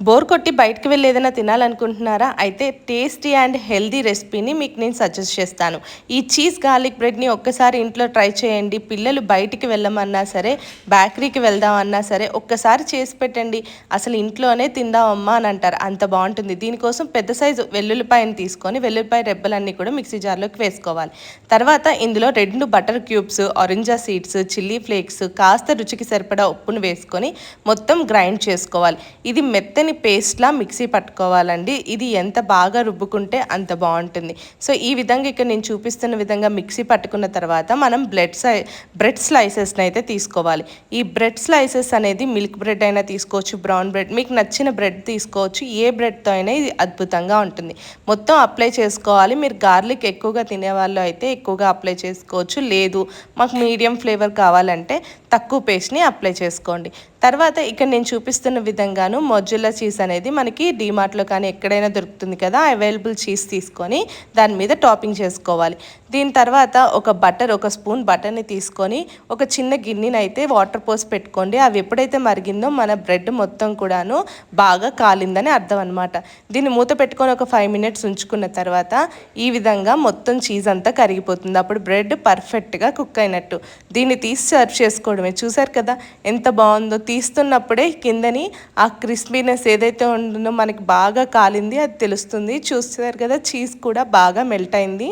Bore కొట్టి బయటకు వెళ్ళి ఏదైనా తినాలనుకుంటున్నారా? అయితే టేస్టీ అండ్ హెల్దీ రెసిపీని మీకు నేను సజెస్ట్ చేస్తాను. ఈ చీజ్ గార్లిక్ బ్రెడ్‌ని ఒక్కసారి ఇంట్లో ట్రై చేయండి. పిల్లలు బయటికి వెళ్ళమన్నా సరే, బేకరీకి వెళ్దామన్నా సరే, ఒక్కసారి చేసి పెట్టండి. అసలు ఇంట్లోనే తిందామమ్మా అని అంటారు. అంత బావుంటుంది. దీనికోసం పెద్ద సైజు వెల్లుల్లిపాయని తీసుకొని, వెల్లుల్లిపాయ రెబ్బలన్నీ కూడా మిక్సీ జార్‌లోకి వేసుకోవాలి. తర్వాత ఇందులో 2 బటర్ క్యూబ్స్, ఆరెంజా సీడ్స్, చిల్లీ ఫ్లేక్స్, కాస్త రుచికి సరిపడా ఉప్పును వేసుకొని మొత్తం గ్రైండ్ చేసుకోవాలి. ఇది మెత్తని పేస్ట్లా మిక్సీ పట్టుకోవాలండి. ఇది ఎంత బాగా రుబ్బుకుంటే అంత బాగుంటుంది. సో ఈ విధంగా ఇక్కడ నేను చూపిస్తున్న విధంగా మిక్సీ పట్టుకున్న తర్వాత మనం బ్రెడ్ స్లైసెస్ని అయితే తీసుకోవాలి. ఈ బ్రెడ్ స్లైసెస్ అనేది మిల్క్ బ్రెడ్ అయినా తీసుకోవచ్చు, బ్రౌన్ బ్రెడ్, మీకు నచ్చిన బ్రెడ్ తీసుకోవచ్చు. ఏ బ్రెడ్తో అయినా ఇది అద్భుతంగా ఉంటుంది. మొత్తం అప్లై చేసుకోవాలి. మీరు గార్లిక్ ఎక్కువగా తినేవాళ్ళు అయితే ఎక్కువగా అప్లై చేసుకోవచ్చు. లేదు మాకు మీడియం ఫ్లేవర్ కావాలంటే తక్కువ పేస్ట్ని అప్లై చేసుకోండి. తర్వాత ఇక్కడ నేను చూపిస్తున్న విధంగాను మొజ్జులా చీజ్ అనేది మనకి డీమార్ట్లో కానీ ఎక్కడైనా దొరుకుతుంది కదా, అవైలబుల్ చీజ్ తీసుకొని దాని మీద టాపింగ్ చేసుకోవాలి. దీని తర్వాత ఒక స్పూన్ బటర్ని తీసుకొని ఒక చిన్న గిన్నెని అయితే వాటర్ పోసి పెట్టుకోండి. అవి ఎప్పుడైతే మరిగిందో మన బ్రెడ్ మొత్తం కూడాను బాగా కాలిందని అర్థం అనమాట. దీన్ని మూత పెట్టుకొని ఒక 5 మినిట్స్ ఉంచుకున్న తర్వాత ఈ విధంగా మొత్తం చీజ్ అంతా కరిగిపోతుంది. అప్పుడు బ్రెడ్ పర్ఫెక్ట్గా కుక్ అయినట్టు. దీన్ని తీసి సర్వ్ చేసుకోవడమే. చూసారు కదా ఎంత బాగుందో. తీస్తున్నప్పుడే కిందని ఆ క్రిస్పీనెస్ ఏదైతే ఉంటుందో మనకి బాగా కాలింది అది తెలుస్తుంది. చూస్తారు కదా చీజ్ కూడా బాగా మెల్ట్ అయింది.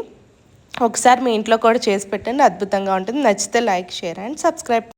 ఒకసారి మీ ఇంట్లో కూడా చేసి పెట్టండి, అద్భుతంగా ఉంటుంది. నచ్చితే లైక్, షేర్ అండ్ సబ్స్క్రైబ్.